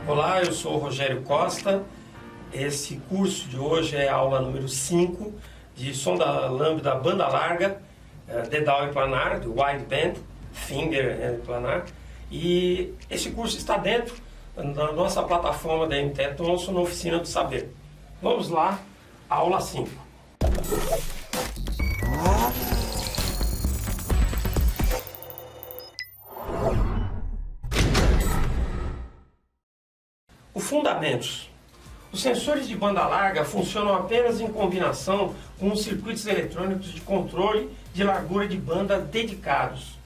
Olá, eu sou o Rogério Costa. Esse curso de hoje é a aula número 5 de sonda lambda banda larga, dedal e planar, do wideband, finger e planar. E esse curso está dentro da nossa plataforma da MTE Thomson, na Oficina do Saber. Vamos lá, aula 5. Os fundamentos. Os sensores de banda larga funcionam apenas em combinação com os circuitos eletrônicos de controle de largura de banda dedicados,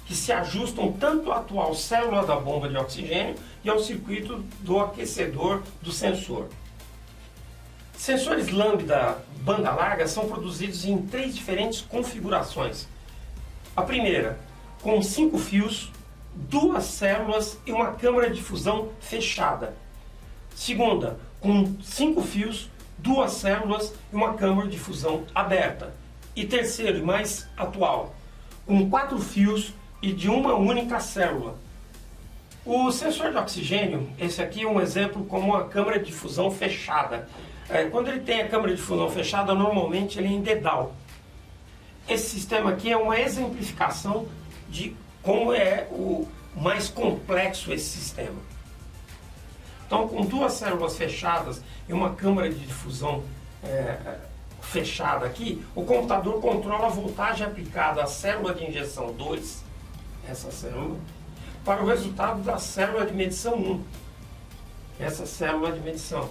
que se ajustam tanto à atual célula da bomba de oxigênio e ao circuito do aquecedor do sensor. Sensores lambda banda larga são produzidos em 3 diferentes configurações. A primeira, com 5 fios, 2 células e uma câmara de fusão fechada. Segunda, com 5 fios, 2 células e uma câmara de fusão aberta. E terceiro, e mais atual, com 4 fios e de uma única célula. O sensor de oxigênio, esse aqui é um exemplo como uma câmara de fusão fechada. Quando ele tem a câmara de fusão fechada, normalmente ele é em dedal. Esse sistema aqui é uma exemplificação de como é o mais complexo esse sistema. Então, com 2 células fechadas e uma câmara de difusão fechada aqui, o computador controla a voltagem aplicada à célula de injeção 2, essa célula, para o resultado da célula de medição 1, essa célula de medição,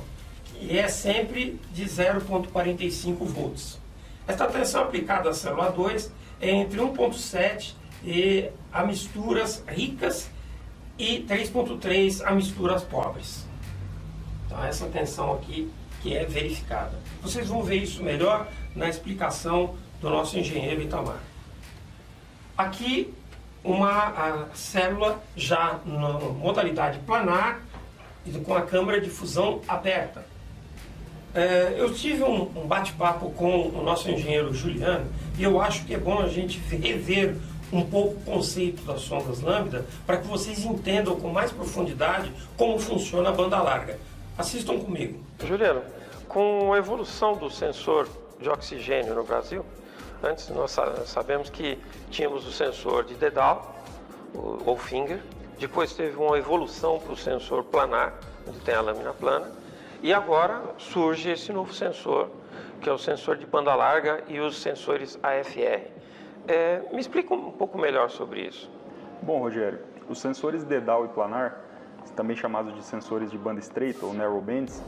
e é sempre de 0,45 volts. Esta tensão aplicada à célula 2 é entre 1,7 e a misturas ricas e 3,3 a misturas pobres. Então, essa tensão aqui que é verificada. Vocês vão ver isso melhor na explicação do nosso engenheiro Itamar. Aqui, uma célula já na modalidade planar e com a câmara de fusão aberta. Eu tive um bate-papo com o nosso engenheiro Juliano e eu acho que é bom a gente rever um pouco o conceito das sondas lambda para que vocês entendam com mais profundidade como funciona a banda larga. Assistam comigo. Juliano, com a evolução do sensor de oxigênio no Brasil, antes nós sabemos que tínhamos o sensor de dedal, ou finger, depois teve uma evolução para o sensor planar, onde tem a lâmina plana, e agora surge esse novo sensor, que é o sensor de banda larga e os sensores AFR. Me explica um pouco melhor sobre isso. Bom, Rogério, os sensores dedal e planar, também chamados de sensores de banda estreita ou narrow bands,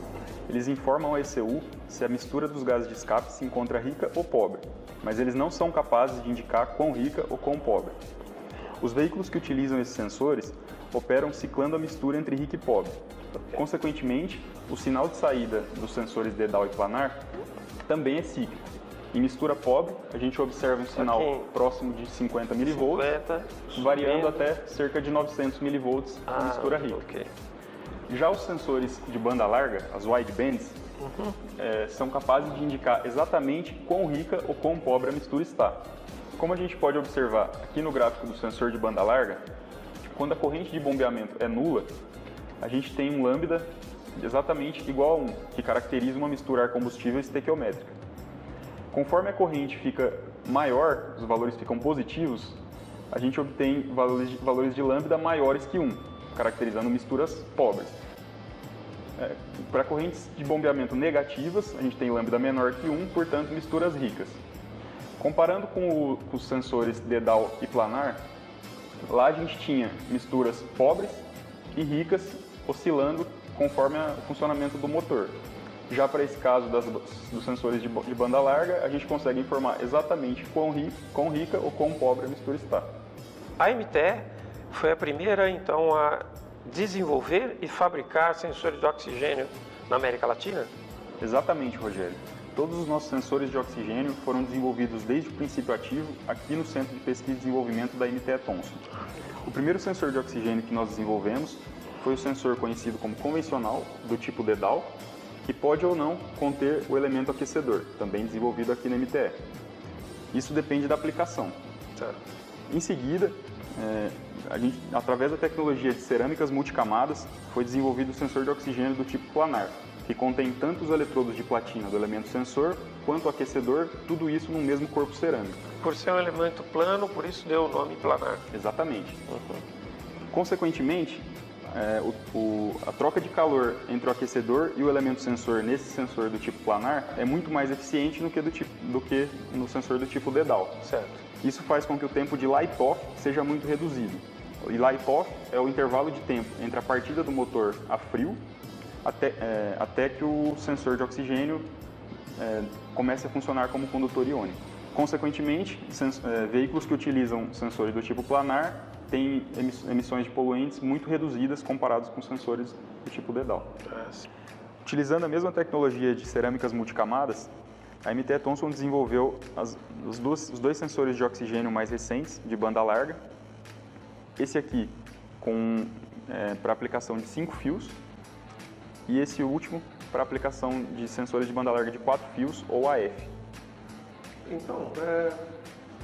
eles informam ao ECU se a mistura dos gases de escape se encontra rica ou pobre, mas eles não são capazes de indicar quão rica ou quão pobre. Os veículos que utilizam esses sensores operam ciclando a mistura entre rica e pobre. Consequentemente, o sinal de saída dos sensores dedal e planar também é cíclico. Em mistura pobre, a gente observa um sinal próximo de 50 mV, variando até cerca de 900 mV em mistura rica. Já os sensores de banda larga, as widebands, são capazes de indicar exatamente quão rica ou quão pobre a mistura está. Como a gente pode observar aqui no gráfico do sensor de banda larga, quando a corrente de bombeamento é nula, a gente tem um lambda exatamente igual a 1, que caracteriza uma mistura ar-combustível estequiométrica. Conforme a corrente fica maior, os valores ficam positivos, a gente obtém valores de lambda maiores que 1, caracterizando misturas pobres. Para correntes de bombeamento negativas, a gente tem lambda menor que 1, portanto misturas ricas. Comparando com os sensores dedal e planar, lá a gente tinha misturas pobres e ricas oscilando conforme o funcionamento do motor. Já para esse caso dos sensores de banda larga, a gente consegue informar exatamente quão rica ou quão pobre a mistura está. A MTE foi a primeira, então, a desenvolver e fabricar sensores de oxigênio na América Latina? Exatamente, Rogério. Todos os nossos sensores de oxigênio foram desenvolvidos desde o princípio ativo aqui no Centro de Pesquisa e Desenvolvimento da MTE Thomson. O primeiro sensor de oxigênio que nós desenvolvemos foi o sensor conhecido como convencional, do tipo dedal, que pode ou não conter o elemento aquecedor, também desenvolvido aqui na MTE. Isso depende da aplicação. Em seguida, através da tecnologia de cerâmicas multicamadas, foi desenvolvido o sensor de oxigênio do tipo planar, que contém tanto os eletrodos de platina do elemento sensor, quanto o aquecedor, tudo isso no mesmo corpo cerâmico. Por ser um elemento plano, por isso deu o nome planar. Exatamente. Consequentemente, a troca de calor entre o aquecedor e o elemento sensor nesse sensor do tipo planar é muito mais eficiente do que no sensor do tipo dedal. Certo. Isso faz com que o tempo de light-off seja muito reduzido. E light-off é o intervalo de tempo entre a partida do motor a frio até que o sensor de oxigênio comece a funcionar como condutor iônico. Consequentemente, veículos que utilizam sensores do tipo planar têm emissões de poluentes muito reduzidas comparados com sensores do tipo dedal. Utilizando a mesma tecnologia de cerâmicas multicamadas, a MTE Thomson desenvolveu os dois sensores de oxigênio mais recentes, de banda larga. Esse aqui para aplicação de 5 fios e esse último para aplicação de sensores de banda larga de 4 fios ou AF. Então,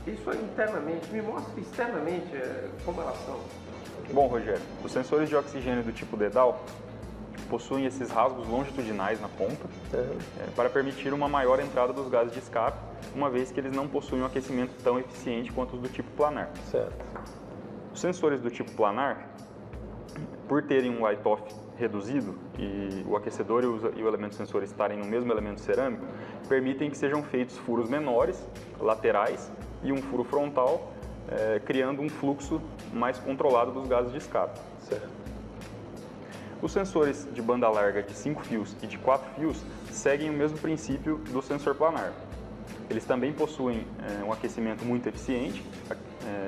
isso aí internamente, me mostra externamente como elas são. Bom, Rogério, os sensores de oxigênio do tipo dedal possuem esses rasgos longitudinais na ponta para permitir uma maior entrada dos gases de escape, uma vez que eles não possuem um aquecimento tão eficiente quanto os do tipo planar. Certo. Os sensores do tipo planar, por terem um light-off reduzido e o aquecedor e o elemento sensor estarem no mesmo elemento cerâmico, permitem que sejam feitos furos menores, laterais e um furo frontal, criando um fluxo mais controlado dos gases de escape. Certo. Os sensores de banda larga de 5 fios e de 4 fios seguem o mesmo princípio do sensor planar. Eles também possuem um aquecimento muito eficiente,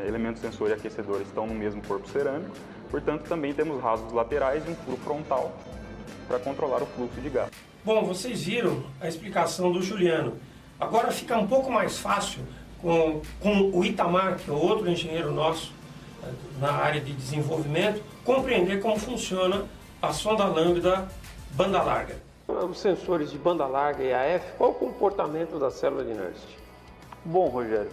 elemento sensor e aquecedor estão no mesmo corpo cerâmico, portanto também temos rasgos laterais e um furo frontal para controlar o fluxo de gás. Bom, vocês viram a explicação do Juliano. Agora fica um pouco mais fácil com o Itamar, que é outro engenheiro nosso na área de desenvolvimento, compreender como funciona a sonda lambda banda larga. Os sensores de banda larga e AF, qual o comportamento da célula de Nernst? Bom, Rogério,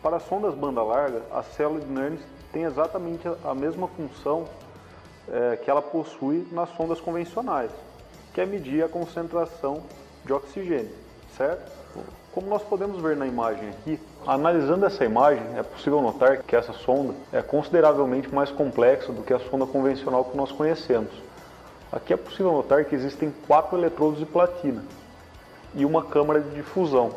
para as sondas banda larga, a célula de Nernst tem exatamente a mesma função que ela possui nas sondas convencionais, que é medir a concentração de oxigênio, certo? Como nós podemos ver na imagem aqui, analisando essa imagem, é possível notar que essa sonda é consideravelmente mais complexa do que a sonda convencional que nós conhecemos. Aqui é possível notar que existem 4 eletrodos de platina e uma câmara de difusão.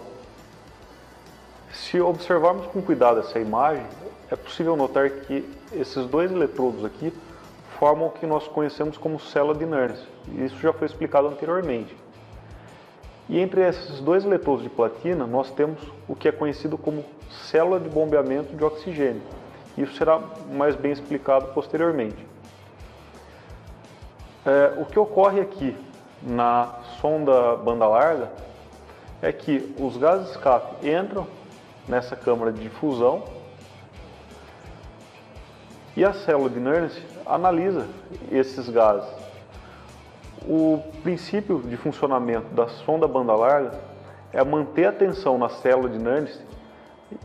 Se observarmos com cuidado essa imagem, é possível notar que esses 2 eletrodos aqui formam o que nós conhecemos como célula de Nernst. Isso já foi explicado anteriormente. E entre esses 2 eletrodos de platina, nós temos o que é conhecido como célula de bombeamento de oxigênio. Isso será mais bem explicado posteriormente. O que ocorre aqui na sonda banda larga é que os gases de escape entram nessa câmara de difusão e a célula de Nernst analisa esses gases. O princípio de funcionamento da sonda banda larga é manter a tensão na célula de Nernst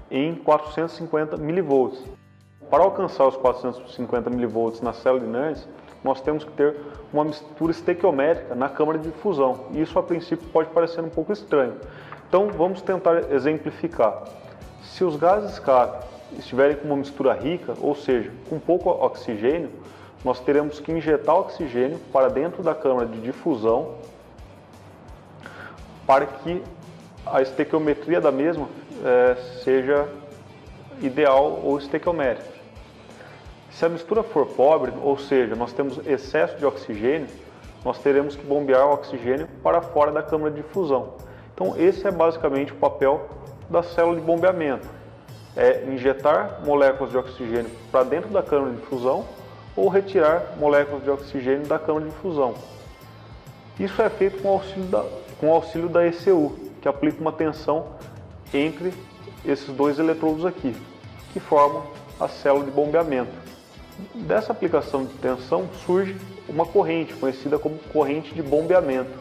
em 450 mV. Para alcançar os 450 mV na célula de Nernst, nós temos que ter uma mistura estequiométrica na câmara de difusão. Isso, a princípio, pode parecer um pouco estranho. Então, vamos tentar exemplificar. Se os gases de escape estiverem com uma mistura rica, ou seja, com pouco oxigênio, nós teremos que injetar oxigênio para dentro da câmara de difusão para que a estequiometria da mesma seja ideal ou estequiométrica. Se a mistura for pobre, ou seja, nós temos excesso de oxigênio, nós teremos que bombear o oxigênio para fora da câmara de difusão. Então, esse é basicamente o papel da célula de bombeamento. É injetar moléculas de oxigênio para dentro da câmara de difusão ou retirar moléculas de oxigênio da câmara de difusão. Isso é feito com o auxílio da ECU, que aplica uma tensão entre esses 2 eletrodos aqui, que formam a célula de bombeamento. Dessa aplicação de tensão surge uma corrente, conhecida como corrente de bombeamento.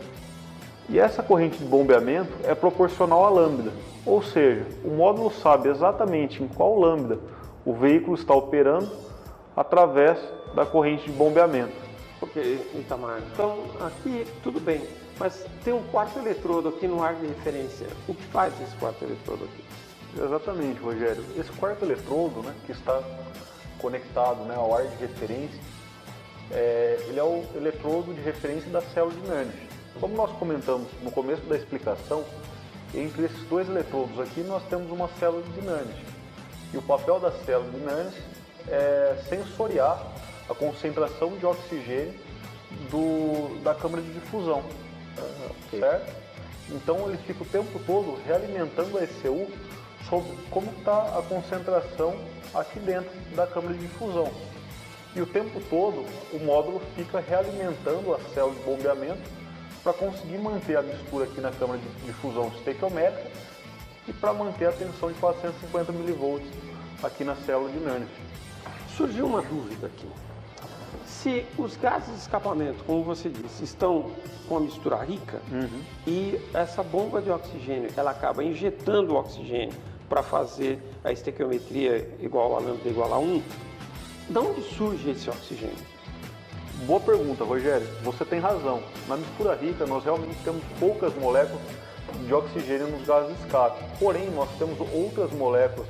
E essa corrente de bombeamento é proporcional à lambda, ou seja, o módulo sabe exatamente em qual lambda o veículo está operando através da corrente de bombeamento. Ok, Itamar. Então, aqui tudo bem, mas tem um quarto eletrodo aqui no ar de referência. O que faz esse quarto eletrodo aqui? Exatamente, Rogério. Esse quarto eletrodo, né, que está conectado, né, ao ar de referência, ele é o eletrodo de referência da célula de Nernst. Como nós comentamos no começo da explicação, entre esses dois eletrodos aqui nós temos uma célula de Nernst. E o papel da célula de Nernst é sensoriar a concentração de oxigênio da câmara de difusão, certo? Então ele fica o tempo todo realimentando a ECU sobre como está a concentração aqui dentro da câmara de difusão. E o tempo todo o módulo fica realimentando a célula de bombeamento para conseguir manter a mistura aqui na câmara de difusão estequiométrica e para manter a tensão de 450 mV aqui na célula de Nernst. Surgiu uma dúvida aqui. Se os gases de escapamento, como você disse, estão com a mistura rica e essa bomba de oxigênio, ela acaba injetando o oxigênio para fazer a estequiometria igual a lambda igual a 1, de onde surge esse oxigênio? Boa pergunta, Rogério. Você tem razão. Na mistura rica, nós realmente temos poucas moléculas de oxigênio nos gases de escape. Porém, nós temos outras moléculas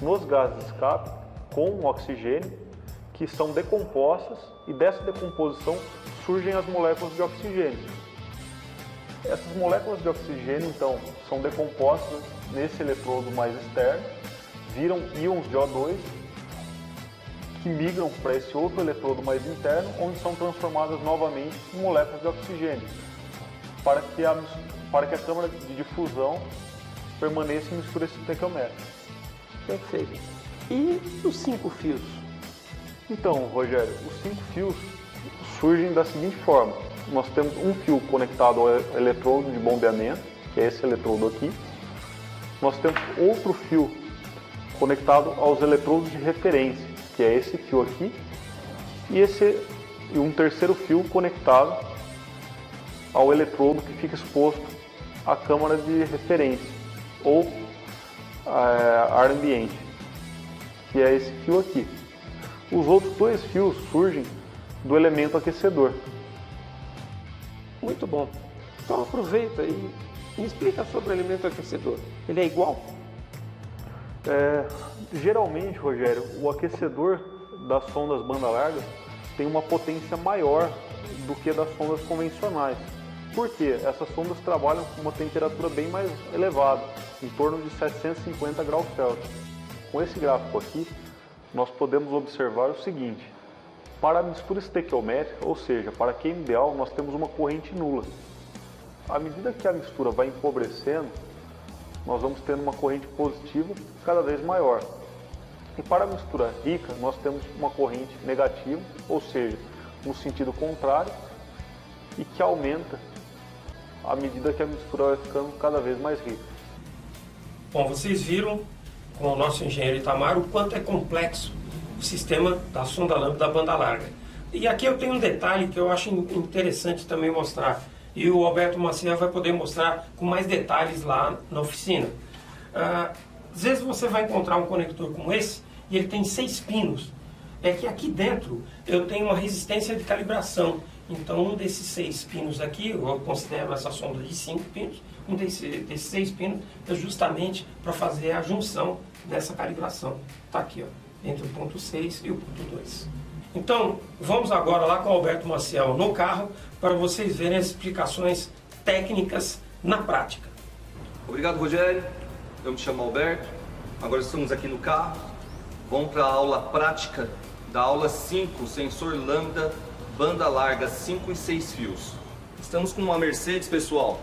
nos gases de escape com oxigênio que são decompostas e dessa decomposição surgem as moléculas de oxigênio. Essas moléculas de oxigênio, então, são decompostas nesse eletrodo mais externo, viram íons de O2 que migram para esse outro eletrodo mais interno, onde são transformadas novamente em moléculas de oxigênio, para que a câmara de difusão permaneça em mistura estequiométrica. Perfeito. E os 5 fios? Então, Rogério, os 5 fios surgem da seguinte forma. Nós temos um fio conectado ao eletrodo de bombeamento, que é esse eletrodo aqui. Nós temos outro fio conectado aos eletrodos de referência, que é esse fio aqui. E um terceiro fio conectado ao eletrodo que fica exposto à câmara de referência, ou ar ambiente, que é esse fio aqui. Os outros 2 fios surgem do elemento aquecedor. Muito bom. Então aproveita e me explica sobre o elemento aquecedor. Ele é igual? Geralmente, Rogério, o aquecedor das sondas banda larga tem uma potência maior do que das sondas convencionais. Por quê? Essas sondas trabalham com uma temperatura bem mais elevada, em torno de 750 graus Celsius. Com esse gráfico aqui, nós podemos observar o seguinte: para a mistura estequiométrica, ou seja, para queima ideal, nós temos uma corrente nula. À medida que a mistura vai empobrecendo, nós vamos tendo uma corrente positiva cada vez maior. E para a mistura rica, nós temos uma corrente negativa, ou seja, no sentido contrário, e que aumenta à medida que a mistura vai ficando cada vez mais rica. Bom, vocês viram com o nosso engenheiro Itamar o quanto é complexo o sistema da sonda lambda da banda larga. E aqui eu tenho um detalhe que eu acho interessante também mostrar, e o Alberto Maciel vai poder mostrar com mais detalhes lá na oficina. Às vezes você vai encontrar um conector como esse e ele tem 6 pinos. É que aqui dentro eu tenho uma resistência de calibração. Então um desses 6 pinos aqui, eu considero essa sonda de 5 pinos, um desses 6 pinos é justamente para fazer a junção dessa calibração. Está aqui, ó, entre o ponto 6 e o ponto 2. Então, vamos agora lá com o Alberto Maciel no carro para vocês verem as explicações técnicas na prática. Obrigado, Rogério. Eu me chamo Alberto. Agora estamos aqui no carro. Vamos para a aula prática da aula 5, sensor lambda, banda larga 5 e 6 fios. Estamos com uma Mercedes, pessoal.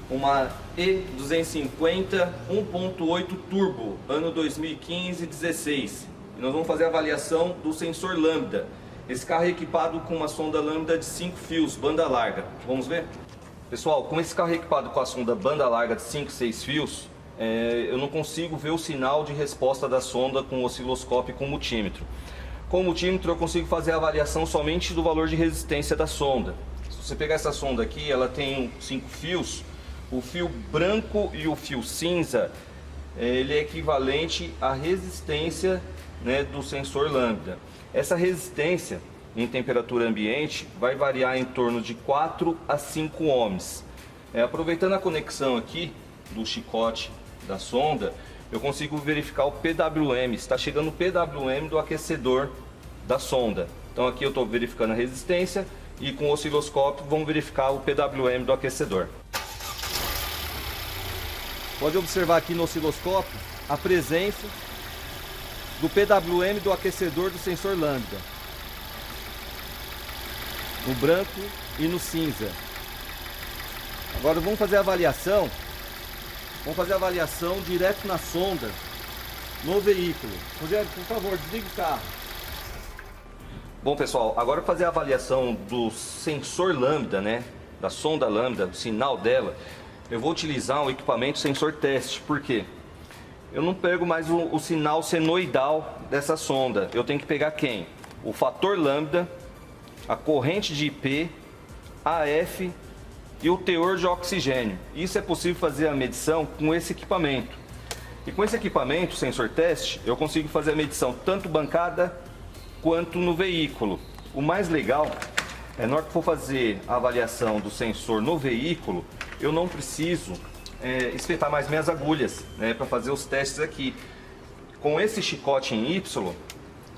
Uma E250 1.8 Turbo, ano 2015-16. E nós vamos fazer a avaliação do sensor lambda. Esse carro é equipado com uma sonda lambda de 5 fios, banda larga. Vamos ver? Pessoal, como esse carro é equipado com a sonda banda larga de 5 e 6 fios, eu não consigo ver o sinal de resposta da sonda com o osciloscópio e com o multímetro. Com o multímetro eu consigo fazer a avaliação somente do valor de resistência da sonda. Se você pegar essa sonda aqui, ela tem 5 fios. O fio branco e o fio cinza, ele é equivalente à resistência, né, do sensor lambda. Essa resistência em temperatura ambiente vai variar em torno de 4 a 5 ohms. Aproveitando a conexão aqui do chicote da sonda, eu consigo verificar o PWM, está chegando o PWM do aquecedor da sonda. Então aqui eu estou verificando a resistência e com o osciloscópio vamos verificar o PWM do aquecedor. Pode observar aqui no osciloscópio a presença do PWM do aquecedor do sensor lambda, no branco e no cinza. Agora vamos fazer a avaliação. Vamos fazer a avaliação direto na sonda, no veículo. Rogério, por favor, desligue o carro. Bom, pessoal, agora fazer a avaliação do sensor lambda, né? Da sonda lambda, o sinal dela. Eu vou utilizar um equipamento sensor teste. Por quê? Eu não pego mais o sinal senoidal dessa sonda. Eu tenho que pegar quem? O fator lambda, a corrente de IP, AF e o teor de oxigênio. Isso é possível fazer a medição com esse equipamento. E com esse equipamento, sensor teste, eu consigo fazer a medição tanto bancada quanto no veículo. O mais legal é na hora que for fazer a avaliação do sensor no veículo, eu não preciso espetar mais minhas agulhas, né, para fazer os testes aqui. Com esse chicote em Y,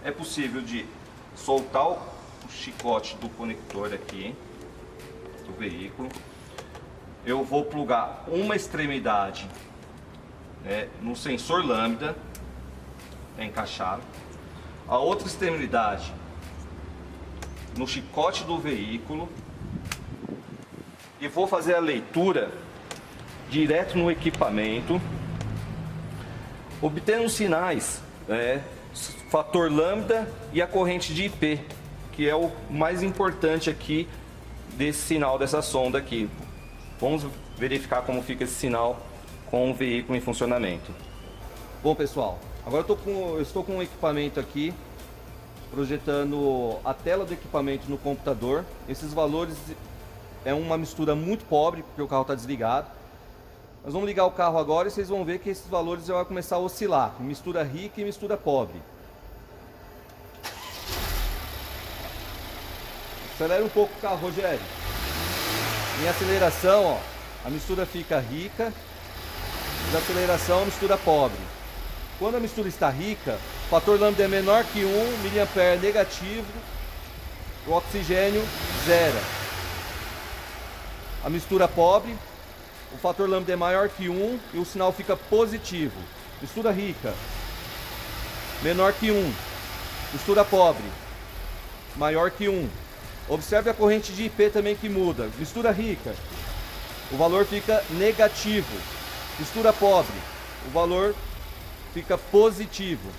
é possível de soltar o chicote do conector aqui do veículo. Eu vou plugar uma extremidade, né, no sensor lambda, encaixado. A outra extremidade no chicote do veículo e vou fazer a leitura direto no equipamento, obtendo os sinais, fator lambda e a corrente de IP, que é o mais importante aqui desse sinal dessa sonda aqui. Vamos verificar como fica esse sinal com o veículo em funcionamento. Bom, pessoal, agora eu estou com um equipamento aqui projetando a tela do equipamento no computador. Esses valores é uma mistura muito pobre porque o carro está desligado. Nós vamos ligar o carro agora e vocês vão ver que esses valores já vão começar a oscilar, mistura rica e mistura pobre. Acelera um pouco o carro, Rogério. Em aceleração, ó, a mistura fica rica, em aceleração a mistura pobre. Quando a mistura está rica, o fator lambda é menor que 1 mA negativo, o oxigênio zero. A mistura pobre, o fator lambda é maior que 1 e o sinal fica positivo. Mistura rica, menor que 1. Mistura pobre, maior que 1. Observe a corrente de IP também que muda. Mistura rica, o valor fica negativo. Mistura pobre, o valor fica positivo.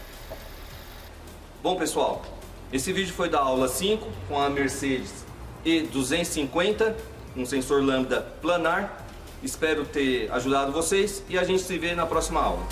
Bom, pessoal, esse vídeo foi da aula 5 com a Mercedes E250, um sensor lambda planar. Espero ter ajudado vocês e a gente se vê na próxima aula.